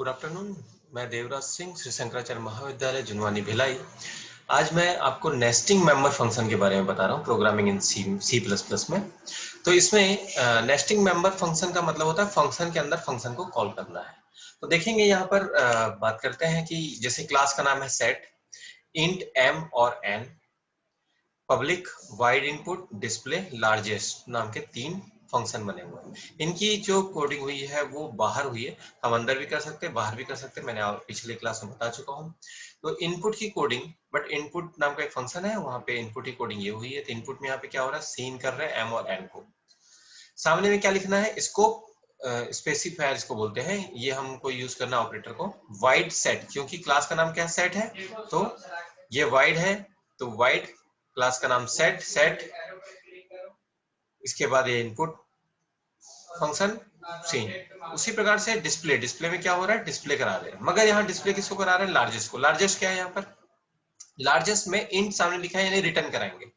Good afternoon. मैं देवराज सिंह, श्री शंकराचार्य महाविद्यालय जुनवानी भिलाई। आज मैं आपको नेस्टिंग मेंबर फंक्शन के बारे में बता रहा हूँ, programming in C plus plus में। तो इसमें नेस्टिंग मेंबर फंक्शन का मतलब होता है फंक्शन के अंदर फंक्शन को कॉल करना है। तो देखेंगे यहाँ पर बात करते हैं कि जैसे क्लास का नाम है सेट, इंट एम और N, public, void input, display, largest नाम के 3 फंक्शन बने हुए हैं। इनकी जो कोडिंग हुई है वो बाहर हुई है, हम अंदर भी कर सकते हैं, बाहर भी कर सकते हैं, मैंने पिछले क्लास में बता चुका हूँ। तो इनपुट की कोडिंग, बट इनपुट नाम का एक फंक्शन है, वहां पे इनपुट की कोडिंग ये हुई है। तो इनपुट में यहाँ पे क्या हो रहा है, सीन कर रहे हैं एम और एन को। सामने में क्या लिखना है, स्कोप स्पेसिफायर इसको बोलते हैं, ये हमको यूज करना ऑपरेटर को। वाइड सेट, क्योंकि क्लास का नाम क्या है, सेट है, तो ये वाइड है, तो वाइड क्लास का नाम सेट, सेट इसके बाद ये इनपुट फंक्शन सीन। उसी प्रकार से डिस्प्ले, डिस्प्ले में क्या हो रहा है, डिस्प्ले करा रहे हैं, मगर यहाँ डिस्प्ले किसको करा रहे हैं, लार्जेस्ट को। लार्जेस्ट क्या है यहाँ पर, लार्जेस्ट में इंट सामने लिखा है यानी रिटर्न कराएंगे।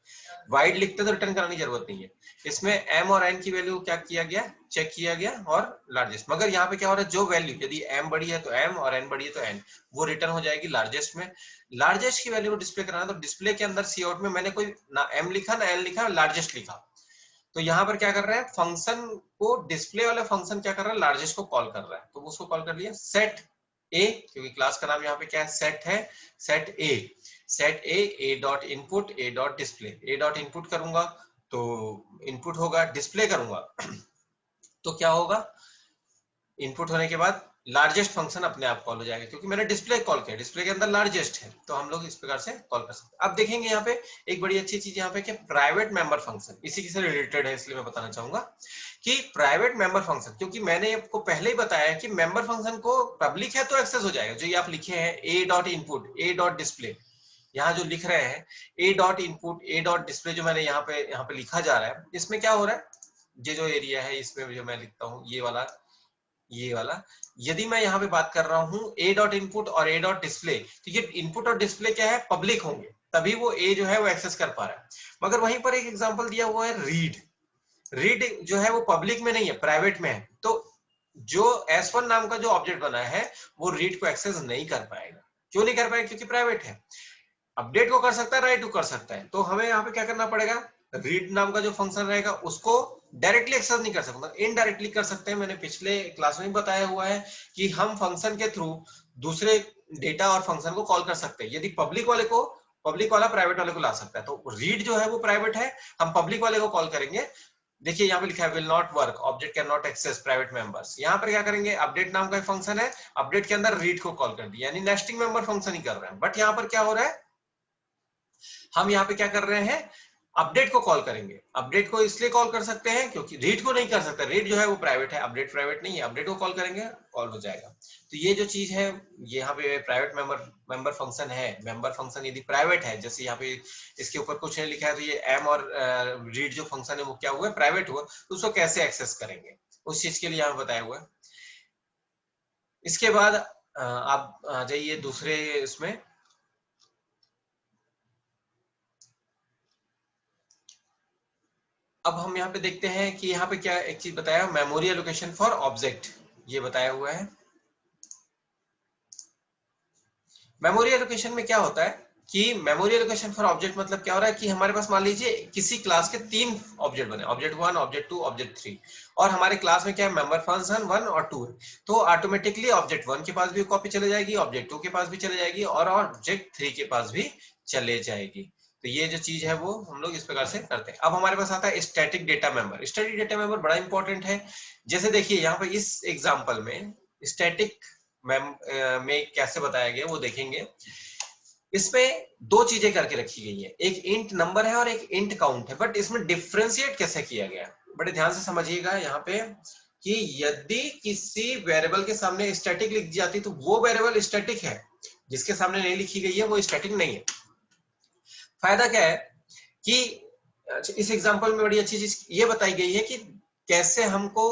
वाइड लिखते तो रिटर्न कराने की जरूरत नहीं है। इसमें एम और एन की वैल्यू क्या किया गया, चेक किया गया, और लार्जेस्ट। मगर यहाँ पे क्या हो रहा है, जो वैल्यू यदि एम बड़ी है तो एम और एन बड़ी है तो एन, वो रिटर्न हो जाएगी लार्जेस्ट में। लार्जेस्ट की वैल्यू को डिस्प्ले कराना, तो डिस्प्ले के अंदर सी आउट में मैंने कोई ना एम लिखा ना एन लिखा, लार्जेस्ट लिखा। तो यहाँ पर क्या कर रहे हैं, फंक्शन को, डिस्प्ले वाला फंक्शन क्या कर रहा है, लार्जेस्ट को कॉल कर रहा है। तो उसको कॉल कर लिया सेट ए, क्योंकि क्लास का नाम यहाँ पे क्या है, सेट है, सेट ए। सेट ए डॉट इनपुट, ए डॉट डिस्प्ले। ए डॉट इनपुट करूंगा तो इनपुट होगा, डिस्प्ले करूंगा तो क्या होगा, इनपुट होने के बाद लार्जेस्ट फंक्शन अपने आप कॉल हो जाएगा, क्योंकि मैंने डिस्प्ले कॉल किया, डिस्प्ले के अंदर लार्जेस्ट है, तो हम लोग इस प्रकार से कॉल कर सकते हैं। अब देखेंगे यहाँ पे एक बड़ी अच्छी चीज यहाँ पे कि प्राइवेट मेंबर फंक्शन इसी से रिलेटेड है, इसलिए मैं बताना चाहूंगा कि प्राइवेट मेंबर फंक्शन, क्योंकि मैंने आपको पहले ही बताया कि मेंबर फंक्शन को पब्लिक है तो एक्सेस हो जाएगा। जो ये आप लिखे हैं ए डॉट इनपुट, ए डॉट डिस्प्ले, यहाँ जो लिख रहे हैं ए डॉट इनपुट, ए डॉट डिस्प्ले, जो मैंने यहाँ पे लिखा जा रहा है, इसमें क्या हो रहा है, ये जो एरिया है इसमें जो मैं लिखता हूँ, ये वाला यदि मैं यहाँ पे बात कर रहा हूँ ए डॉट इनपुट और ए डॉट डिस्प्ले, तो ये इनपुट और डिस्प्ले क्या है, पब्लिक होंगे, तभी वो ए जो है वो एक्सेस कर पा रहा है। मगर वहीं पर एक एग्जांपल दिया हुआ है रीड, रीड जो है वो पब्लिक में नहीं है, प्राइवेट में है। तो जो S1 नाम का जो ऑब्जेक्ट बना है वो रीड को एक्सेस नहीं कर पाएगा। क्यों नहीं कर पाएगा, क्योंकि प्राइवेट है। अपडेट को कर सकता है, राइट को कर सकता है। तो हमें यहाँ पे क्या करना पड़ेगा, रीड नाम का जो फंक्शन रहेगा उसको डायरेक्टली एक्सेस नहीं कर सकता, इनडायरेक्टली कर सकते हैं। मैंने पिछले क्लास में बताया हुआ है कि हम फंक्शन के थ्रू दूसरे डेटा और फंक्शन को कॉल कर सकते हैं। यदि पब्लिक वाले को, पब्लिक वाला प्राइवेट वाले को ला सकता है, तो रीड जो है वो प्राइवेट है, हम पब्लिक वाले को कॉल करेंगे। देखिए यहाँ पे लिखा है will not work, object can not access private members. यहाँ पर क्या करेंगे, अपडेट नाम का एक फंक्शन है, अपडेट के अंदर रीड को कॉल कर दिया, यानी नेस्टिंग मेंबर फंक्शन ही कर रहे हैं। बट यहाँ पर क्या हो रहा है, हम यहाँ पे क्या कर रहे हैं, अपडेट को कॉल करेंगे। अपडेट को इसलिए कॉल कर सकते हैं क्योंकि रीड को नहीं कर सकते, रीड जो है वो प्राइवेट है, अपडेट प्राइवेट नहीं है। अपडेट को कॉल करेंगे, कॉल हो जाएगा। तो ये जो चीज है, यहाँ पे प्राइवेट मेंबर फंक्शन है। मेंबर फंक्शन यदि प्राइवेट है, जैसे यहाँ पे इसके ऊपर कुछ नहीं लिखा है, तो ये एम और रीड जो फंक्शन है वो क्या हुआ, प्राइवेट हुआ, तो उसको कैसे एक्सेस करेंगे, उस चीज के लिए यहाँ बताया हुआ है। इसके बाद आप आ जाइए दूसरे इसमें। अब हम यहाँ पे देखते हैं कि यहाँ पे क्या एक चीज बताया, मेमोरी एलोकेशन फॉर ऑब्जेक्ट, ये बताया हुआ है। मेमोरी एलोकेशन में क्या होता है कि मेमोरी एलोकेशन फॉर ऑब्जेक्ट मतलब क्या हो रहा है कि हमारे पास मान लीजिए किसी क्लास के 3 ऑब्जेक्ट बने, ऑब्जेक्ट 1, ऑब्जेक्ट 2, ऑब्जेक्ट 3, और हमारे क्लास में क्या है, मेंबर फंक्शन 1 और 2 है। तो ऑटोमेटिकली ऑब्जेक्ट 1 के पास भी कॉपी चले जाएगी, ऑब्जेक्ट 2 के पास भी चले जाएगी, और ऑब्जेक्ट 3 के पास भी चले जाएगी। तो ये जो चीज है वो हम लोग इस प्रकार से करते हैं। अब हमारे पास आता है static data member. Static data member बड़ा इंपॉर्टेंट है। जैसे देखिए यहाँ पे इस एग्जांपल में स्टैटिक में कैसे बताया गया वो देखेंगे। इसमें 2 चीजें करके रखी गई है, एक इंट नंबर है और एक इंट काउंट है, बट इसमें डिफ्रेंशिएट कैसे किया गया, बड़े ध्यान से समझिएगा यहाँ पे कि यदि किसी वेरिएबल के सामने स्टैटिक लिख दी जाती तो वो वेरिएबल स्टैटिक है, जिसके सामने नहीं लिखी गई है वो स्टैटिक नहीं है। फायदा क्या है कि इस एग्जांपल में बड़ी अच्छी चीज ये बताई गई है कि कैसे हमको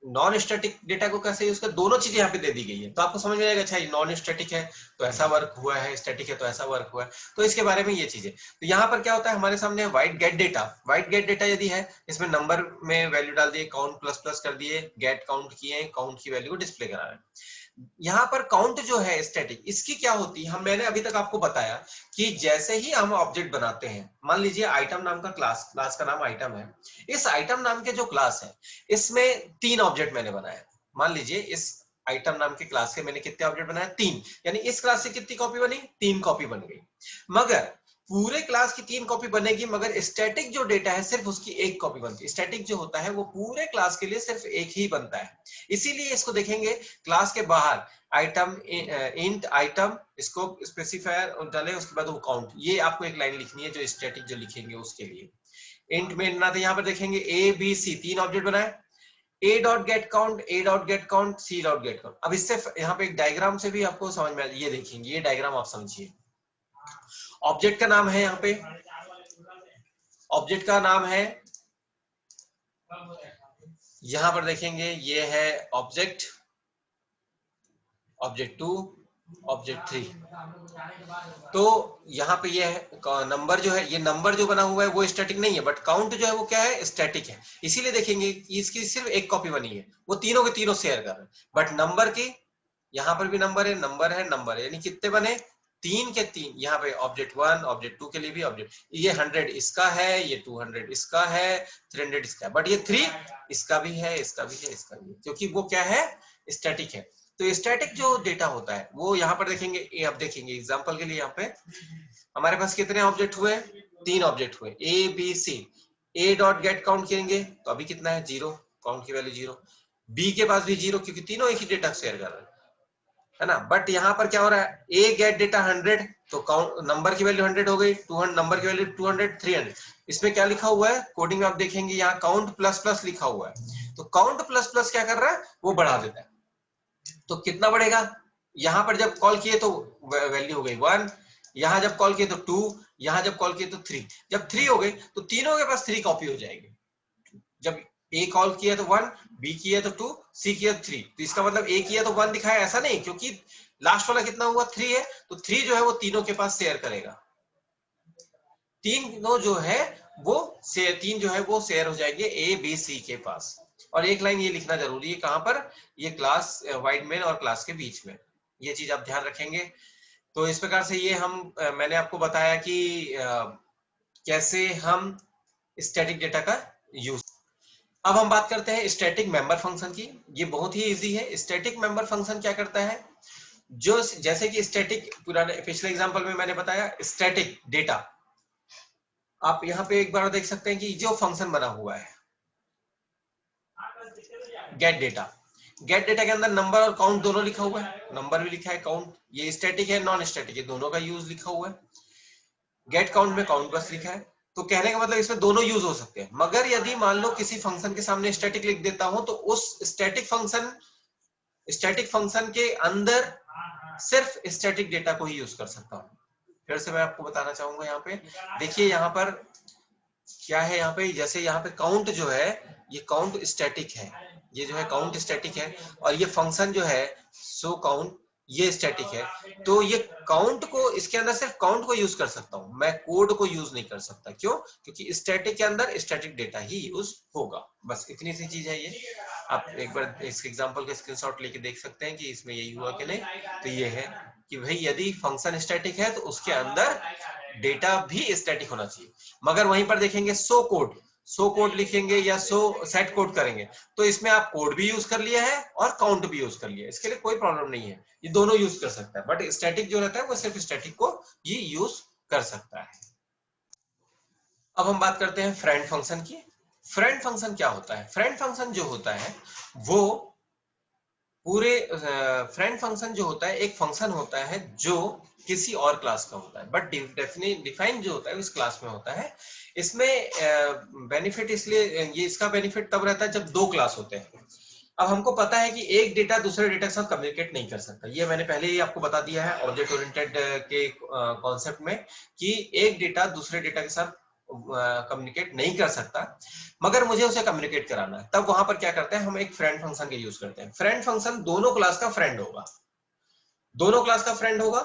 नॉन स्टैटिक डेटा को कैसे यूज कर, दोनों चीजें यहाँ पे दे दी गई है, तो आपको समझ में आएगा अच्छा ये नॉन स्टैटिक है तो ऐसा वर्क हुआ है, स्टैटिक है तो ऐसा वर्क हुआ है, तो इसके बारे में ये चीजें। तो यहाँ पर क्या होता है हमारे सामने white gate data, white gate data यदि है इसमें नंबर में वैल्यू डाल दिए, काउंट प्लस प्लस कर दिए, गेट काउंट किए, काउंट की वैल्यू को डिस्प्ले करा रहे हैं। यहाँ पर काउंट जो है स्टैटिक, इसकी क्या होती है, हम मैंने अभी तक आपको बताया कि जैसे ही हम ऑब्जेक्ट बनाते हैं, मान लीजिए आइटम नाम का क्लास, क्लास का नाम आइटम है, इस आइटम नाम के जो क्लास है इसमें 3 ऑब्जेक्ट मैंने बनाया, मान लीजिए इस आइटम नाम के क्लास के मैंने कितने ऑब्जेक्ट बनाए, 3, यानी इस क्लास से कितनी कॉपी बनी, 3 कॉपी बन गई। मगर पूरे क्लास की 3 कॉपी बनेगी, मगर स्टैटिक जो डेटा है सिर्फ उसकी 1 कॉपी बनती है। स्टैटिक जो होता है वो पूरे क्लास के लिए सिर्फ एक ही बनता है, इसीलिए इसको देखेंगे क्लास के बाहर आइटम इंट आइटम, इसको स्पेसिफायर डाले, उसके बाद वो काउंट, ये आपको एक लाइन लिखनी है जो स्टैटिक जो लिखेंगे उसके लिए। इंट में ना, तो यहाँ पर देखेंगे ए बी सी 3 ऑब्जेक्ट बनाए, a dot get count, a dot get count, c dot get count. अब इससे यहाँ पे एक डायग्राम से भी आपको समझ में, ये देखेंगे, ये डायग्राम आप समझिए। ऑब्जेक्ट का नाम है, यहाँ पे ऑब्जेक्ट का नाम है, यहां पर देखेंगे ये है ऑब्जेक्ट, ऑब्जेक्ट 2, ऑब्जेक्ट 3। तो यहाँ पे ये है नंबर जो है, ये नंबर जो बना हुआ है वो स्टैटिक नहीं है, बट काउंट जो है वो क्या है, स्टैटिक है। इसीलिए देखेंगे इसकी सिर्फ 1 कॉपी बनी है, वो तीनों के तीनों शेयर कर रहे हैं। बट नंबर की, यहाँ पर भी नंबर है, नंबर है, नंबर है, यानी कितने बने, 3 के 3। यहाँ पे ऑब्जेक्ट 1, ऑब्जेक्ट 2 के लिए भी ऑब्जेक्ट, ये 100 इसका है, ये 200 इसका है, 300 इसका है, बट ये 3 इसका भी है, इसका भी है, इसका भी है, क्योंकि वो क्या है, स्टैटिक है। तो स्टैटिक जो डेटा होता है वो यहाँ पर देखेंगे, अब देखेंगे एग्जांपल के लिए, यहाँ पे हमारे पास कितने ऑब्जेक्ट हुए, 3 ऑब्जेक्ट हुए, A B C. A dot get count करेंगे तो अभी कितना है, 0, काउंट की वैल्यू 0। बी के पास भी 0, क्योंकि तीनों एक ही डेटा शेयर कर रहे हैं, है ना। बट यहाँ पर क्या हो रहा है, ए गेट डेटा 100, तो काउंट नंबर की वैल्यू 100 हो गई, 200 नंबर की वैल्यू 200, 300। इसमें क्या लिखा हुआ है, कोडिंग में आप देखेंगे यहाँ काउंट प्लस प्लस लिखा हुआ है, तो काउंट प्लस प्लस क्या कर रहा है, वो बढ़ा देता है। तो कितना बढ़ेगा, यहां पर जब कॉल किए तो वैल्यू हो गई 1, यहां जब कॉल किए तो 2, यहां जब कॉल किए तो 3। जब 3 हो गई तो तीनों के पास 3 कॉपी हो जाएगी। जब ए कॉल किया तो 1, बी किया तो 2, सी किया तो 3। तो इसका मतलब ए किया तो 1 दिखाया, ऐसा नहीं, क्योंकि लास्ट वाला कितना हुआ, 3 है, तो 3 जो है वो तीनों के पास शेयर करेगा, तीनों जो है वो शेयर, 3 जो है वो शेयर हो जाएंगे ए बी सी के पास। और एक लाइन ये लिखना जरूरी है, कहां पर, ये क्लास वाइड मेन और क्लास के बीच में, ये चीज आप ध्यान रखेंगे। तो इस प्रकार से ये हम मैंने आपको बताया कि कैसे हम स्टैटिक डेटा का यूज। अब हम बात करते हैं स्टैटिक मेंबर फंक्शन की। ये बहुत ही इजी है। स्टैटिक मेंबर फंक्शन क्या करता है, जो जैसे कि स्टैटिक, पुराने पिछले एग्जांपल में मैंने बताया स्टैटिक डेटा, आप यहाँ पे एक बार देख सकते हैं कि जो फंक्शन बना हुआ है गेट डेटा, गेट डेटा के अंदर नंबर और काउंट दोनों लिखा हुआ है, नंबर भी लिखा है, काउंट, ये स्टैटिक है नॉन स्टैटिक है, दोनों का यूज लिखा हुआ है। गेट काउंट में काउंट बस लिखा है, तो कहने का मतलब इसमें दोनों यूज हो सकते हैं। मगर यदि मान लो किसी फंक्शन के सामने स्टैटिक लिख देता हूं, तो उस स्टैटिक फंक्शन के अंदर सिर्फ स्टैटिक डेटा को ही यूज कर सकता हूं। फिर से मैं आपको बताना चाहूंगा, यहाँ पे देखिए, यहाँ पर क्या है, यहाँ पे जैसे यहाँ पे काउंट जो है, ये काउंट स्टैटिक है, ये जो है काउंट स्टैटिक है, और ये फंक्शन जो है सो काउंट, ये स्टैटिक है। तो ये काउंट को, इसके अंदर सिर्फ काउंट को यूज कर सकता हूं, मैं कोड को यूज नहीं कर सकता। क्यों? क्योंकि स्टैटिक के अंदर स्टैटिक डेटा ही यूज होगा। बस इतनी सी चीज है ये। आप एक बार इस एग्जांपल का स्क्रीनशॉट लेके देख सकते हैं कि इसमें यही हुआ कि नहीं। तो ये है कि भाई यदि फंक्शन स्टैटिक है तो उसके अंदर डेटा भी स्टैटिक होना चाहिए। मगर वहीं पर देखेंगे सो कोड लिखेंगे या सो सेट कोड करेंगे, तो इसमें आप कोड भी यूज कर लिया है और काउंट भी यूज कर लिया है, इसके लिए कोई प्रॉब्लम नहीं है, ये दोनों यूज कर सकता है। बट स्टैटिक जो रहता है वो सिर्फ स्टैटिक को ही यूज कर सकता है। अब हम बात करते हैं फ्रेंड फंक्शन की। फ्रेंड फंक्शन क्या होता है? फ्रेंड फंक्शन जो होता है वो पूरे फ्रेंड फंक्शन जो होता है, एक फंक्शन होता है जो किसी और क्लास का होता है, बट डिफाइन जो होता है उस क्लास में होता है। इसमें बेनिफिट इसलिए, ये इसका बेनिफिट तब रहता है जब 2 क्लास होते हैं। अब हमको पता है कि एक डेटा दूसरे डेटा के साथ कम्युनिकेट नहीं कर सकता, ये मैंने पहले ही आपको बता दिया है ऑब्जेक्ट ओरिएंटेड के कॉन्सेप्ट में, कि एक डेटा दूसरे डेटा के साथ कम्युनिकेट नहीं कर सकता मगर मुझे उसे कम्युनिकेट कराना है, तब वहां पर क्या करते हैं, हम एक फ्रेंड फंक्शन का यूज करते हैं। फ्रेंड फंक्शन दोनों क्लास का फ्रेंड होगा, दोनों क्लास का फ्रेंड होगा।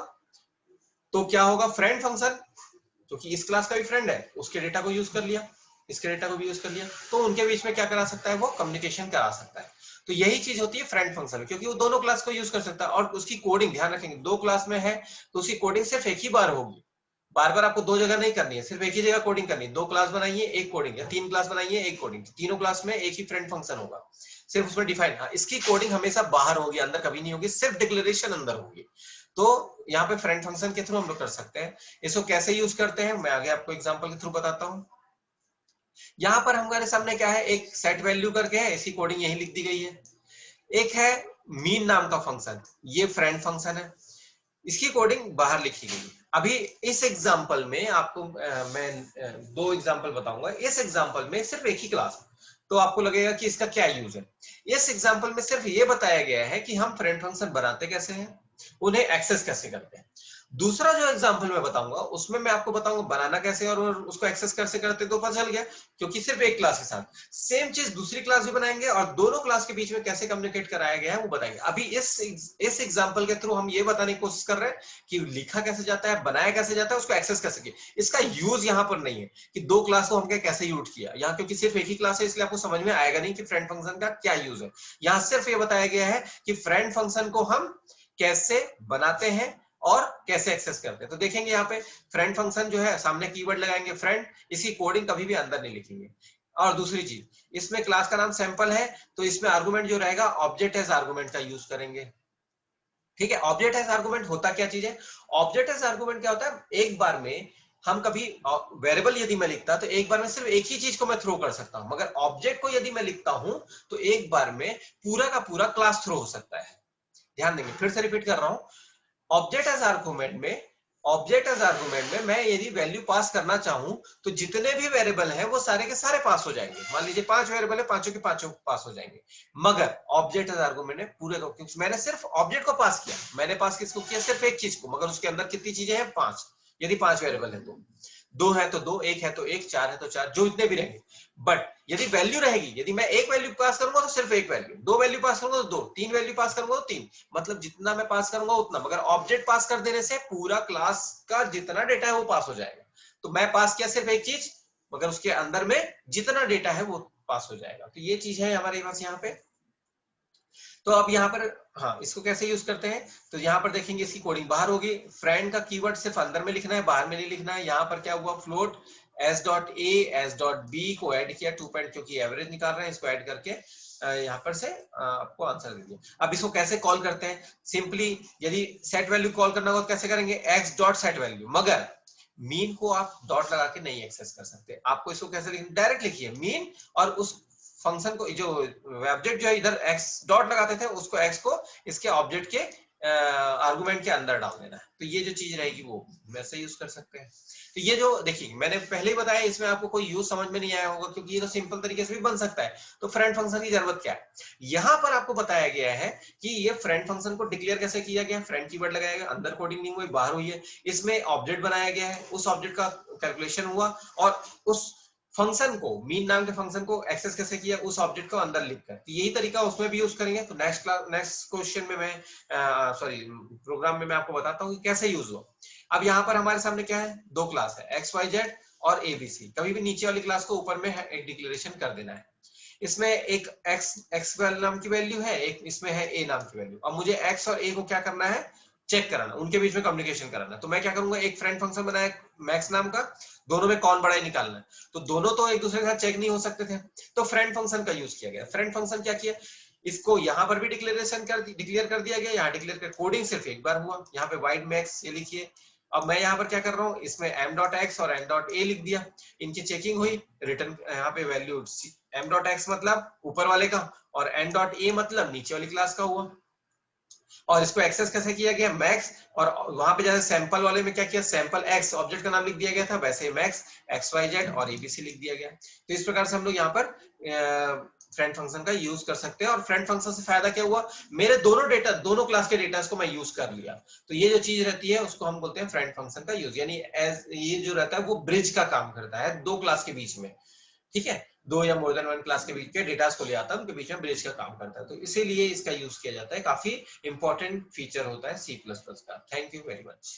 तो क्या होगा, फ्रेंड फंक्शन क्योंकि इस क्लास का भी फ्रेंड है, उसके डेटा को यूज कर लिया, इसके डेटा को भी यूज कर लिया, तो उनके बीच में क्या करा सकता है, वो कम्युनिकेशन करा सकता है। तो यही चीज होती है फ्रेंड फंक्शन, क्योंकि वो दोनों क्लास को यूज कर सकता है। और उसकी कोडिंग ध्यान रखेंगे, दो क्लास में है तो उसकी कोडिंग सिर्फ एक ही बार होगी, बार बार आपको दो जगह नहीं करनी है, सिर्फ एक ही जगह कोडिंग करनी है। दो क्लास बनाइए एक कोडिंग, या तीन क्लास बनाइए एक कोडिंग, तीनों क्लास में एक ही फ्रेंड फंक्शन होगा, सिर्फ उसमें डिफाइन। हाँ, इसकी कोडिंग हमेशा बाहर होगी, अंदर कभी नहीं होगी, सिर्फ डिक्लेरेशन अंदर होगी। तो यहाँ पे फ्रेंड फंक्शन के थ्रू हम लोग कर सकते हैं। इसको कैसे यूज करते हैं मैं आगे आपको एग्जांपल के थ्रू बताता हूँ। यहाँ पर हमारे सामने क्या है, एक सेट वैल्यू करके है, इसकी कोडिंग यही लिख दी गई है। एक है मीन नाम का फंक्शन, ये फ्रेंड फंक्शन है, इसकी कोडिंग बाहर लिखी गई है। अभी इस एग्जांपल में आपको मैं दो एग्जांपल बताऊंगा। इस एग्जांपल में सिर्फ एक ही क्लास है, तो आपको लगेगा कि इसका क्या यूज है। इस एग्जांपल में सिर्फ ये बताया गया है कि हम फ्रेंड फंक्शन बनाते कैसे हैं, उन्हें एक्सेस कैसे करते हैं। दूसरा जो एग्जांपल मैं बताऊंगा उसमें मैं आपको बताऊंगा बनाना कैसे और उसको एक्सेस कैसे करते, तो पता चल गया, क्योंकि सिर्फ एक क्लास के साथ सेम चीज दूसरी क्लास भी बनाएंगे और दोनों क्लास के बीच में कैसे कम्युनिकेट कराया गया है वो बताएंगे। अभी इस एग्जांपल के थ्रू हम ये बताने की कोशिश कर रहे हैं कि लिखा कैसे जाता है, बनाया कैसे जाता है, उसको एक्सेस कैसे किया। इसका यूज यहाँ पर नहीं है कि दो क्लास को हमने कैसे यूज किया, यहाँ क्योंकि सिर्फ एक ही क्लास है इसलिए आपको समझ में आएगा नहीं कि फ्रेंड फंक्शन का क्या यूज है। यहाँ सिर्फ ये बताया गया है कि फ्रेंड फंक्शन को हम कैसे बनाते हैं और कैसे एक्सेस करते हैं। तो देखेंगे यहाँ पे फ्रेंड फंक्शन जो है, सामने कीवर्ड लगाएंगे फ्रेंड, इसकी कोडिंग कभी भी अंदर नहीं लिखेंगे। और दूसरी चीज, इसमें क्लास का नाम सैंपल है तो इसमें आर्गुमेंट जो रहेगा ऑब्जेक्ट एज आर्गुमेंट का यूज करेंगे। ठीक है, ऑब्जेक्ट एज आर्गुमेंट होता क्या चीज है, ऑब्जेक्ट एज आर्गुमेंट क्या होता है, एक बार में हम कभी वेरिएबल यदि मैं लिखता तो एक बार में सिर्फ एक ही चीज को मैं थ्रो कर सकता हूं, मगर ऑब्जेक्ट को यदि मैं लिखता हूं तो एक बार में पूरा का पूरा क्लास थ्रो हो सकता है। ध्यान देंगे, फिर से रिपीट कर रहा हूं, ऑब्जेक्ट एज आर्गुमेंट में मैं यदि वैल्यू पास करना चाहूं तो जितने भी वेरिएबल हैं वो सारे के सारे पास हो जाएंगे। मान लीजिए 5 वेरिएबल है, पांचों के पांचों पास हो जाएंगे। मगर ऑब्जेक्ट एज आर्गुमेंट में पूरे को, क्योंकि मैंने सिर्फ ऑब्जेक्ट को पास किया, मैंने पास किसको किया, सिर्फ एक चीज को, मगर उसके अंदर कितनी चीजें हैं, 5। यदि 5 वेरिएबल है तो 2 है तो 2, 1 है तो 1, 4 है तो 4, जो इतने भी रहेंगे। बट यदि वैल्यू रहेगी, यदि मैं एक वैल्यू पास करूंगा तो सिर्फ एक वैल्यू, 2 वैल्यू पास करूंगा तो 2, 3 वैल्यू पास करूंगा तो 3, मतलब जितना मैं पास करूंगा उतना। मगर ऑब्जेक्ट पास कर देने से पूरा क्लास का जितना डेटा है वो पास हो जाएगा। तो मैं पास किया सिर्फ एक चीज, मगर उसके अंदर में जितना डेटा है वो पास हो जाएगा। तो ये चीज है हमारे पास यहाँ पे। तो अब यहाँ पर हाँ, इसको कैसे यूज करते हैं, तो यहाँ पर देखेंगे इसकी कोडिंग बाहर होगी। फ्रेंड का कीवर्ड सिर्फ अंदर में लिखना है, बाहर में नहीं लिखना है। यहाँ पर क्या हुआ, फ्लोट s.a s.b को ऐड किया, 2 पॉइंट, क्योंकि एवरेज निकाल रहे हैं, इसको ऐड करके यहाँ पर से आपको आंसर दे दिया। अब इसको कैसे कॉल करते हैं, सिंपली यदि सेट वैल्यू कॉल करना हो तो कैसे करेंगे, x डॉट सेट वैल्यू। मगर मीन को आप डॉट लगा के नहीं एक्सेस कर सकते, आपको इसको कैसे लिखना, डायरेक्ट लिखिए मीन, और उस फंक्शन को, जो ऑब्जेक्ट जो है इधर x डॉट लगाते थे उसको, x को इसके ऑब्जेक्ट के आर्गुमेंट के अंदर डाल देना है। तो ये जो चीज रहेगी वो वैसे यूज कर सकते हैं। तो ये जो देखिए मैंने पहले ही बताया, इसमें आपको कोई यूज समझ में नहीं आया होगा क्योंकि ये तो सिंपल तरीके से भी बन सकता है। तो फ्रेंड फंक्शन की जरूरत क्या है, यहाँ पर आपको बताया गया है कि ये फ्रेंड फंक्शन को डिक्लेयर कैसे किया गया, फ्रेंड कीवर्ड लगाया गया, अंदर कोडिंग नहीं हुई, बाहर हुई है। इसमें ऑब्जेक्ट बनाया गया है, उस ऑब्जेक्ट का कैलकुलेशन हुआ, और उस फंक्शन को, मीन नाम के फंक्शन को एक्सेस कैसे किया, उस ऑब्जेक्ट को अंदर लिखकर। तो यही तरीका उसमें भी यूज करेंगे। तो नेक्स्ट क्वेश्चन में मैं प्रोग्राम में मैं आपको बताता हूँ कि कैसे यूज हुआ। अब यहाँ पर हमारे सामने क्या है, दो क्लास है, XYZ और ABC। कभी भी नीचे वाली क्लास को ऊपर में एक डिक्लेरेशन कर देना है। इसमें एक x नाम की वैल्यू है, एक इसमें है a नाम की वैल्यू। अब मुझे x और a को क्या करना है, चेक कराना, उनके बीच में कम्युनिकेशन कराना। तो मैं क्या करूंगा, एक फ्रेंड फंक्शन बनाया मैक्स नाम का, दोनों में कौन बड़ा है निकालना है। तो दोनों तो एक दूसरे के साथ चेक नहीं हो सकते थे, तो फ्रेंड फंक्शन का यूज किया गया। फ्रेंड फंक्शन क्या किया, इसको यहाँ पर भी डिक्लेयर कर दिया गया, यहाँ डिक्लेयर कर, कोडिंग सिर्फ एक बार हुआ। यहाँ पे वाइड मैक्स ये लिखिए। अब मैं यहाँ पर क्या कर रहा हूँ, इसमें m.x और m.a लिख दिया, इनकी चेकिंग हुई, रिटर्न यहाँ पे वैल्यू m.x मतलब ऊपर वाले का और m.a मतलब नीचे वाली क्लास का हुआ। और इसको एक्सेस कैसे किया गया, मैक्स, और वहां पे जैसे सैंपल वाले में क्या किया, सैंपल एक्स ऑब्जेक्ट का नाम लिख दिया गया था, वैसे मैक्स XYZ और ABC लिख दिया गया। तो इस प्रकार से हम लोग यहाँ पर फ्रेंड फंक्शन का यूज कर सकते हैं। और फ्रेंड फंक्शन से फायदा क्या हुआ, मेरे दोनों क्लास के डेटा को मैं यूज कर लिया। तो ये जो चीज रहती है उसको हम बोलते हैं फ्रेंड फंक्शन का यूज, यानी एज ये जो रहता है वो ब्रिज का काम करता है दो क्लास के बीच में। ठीक है, दो या मोर देन वन क्लास के बीच के डेटा को ले आता है, उनके बीच में ब्रिज का काम करता है। तो इसीलिए इसका यूज किया जाता है, काफी इंपॉर्टेंट फीचर होता है C++ का। Thank you very much.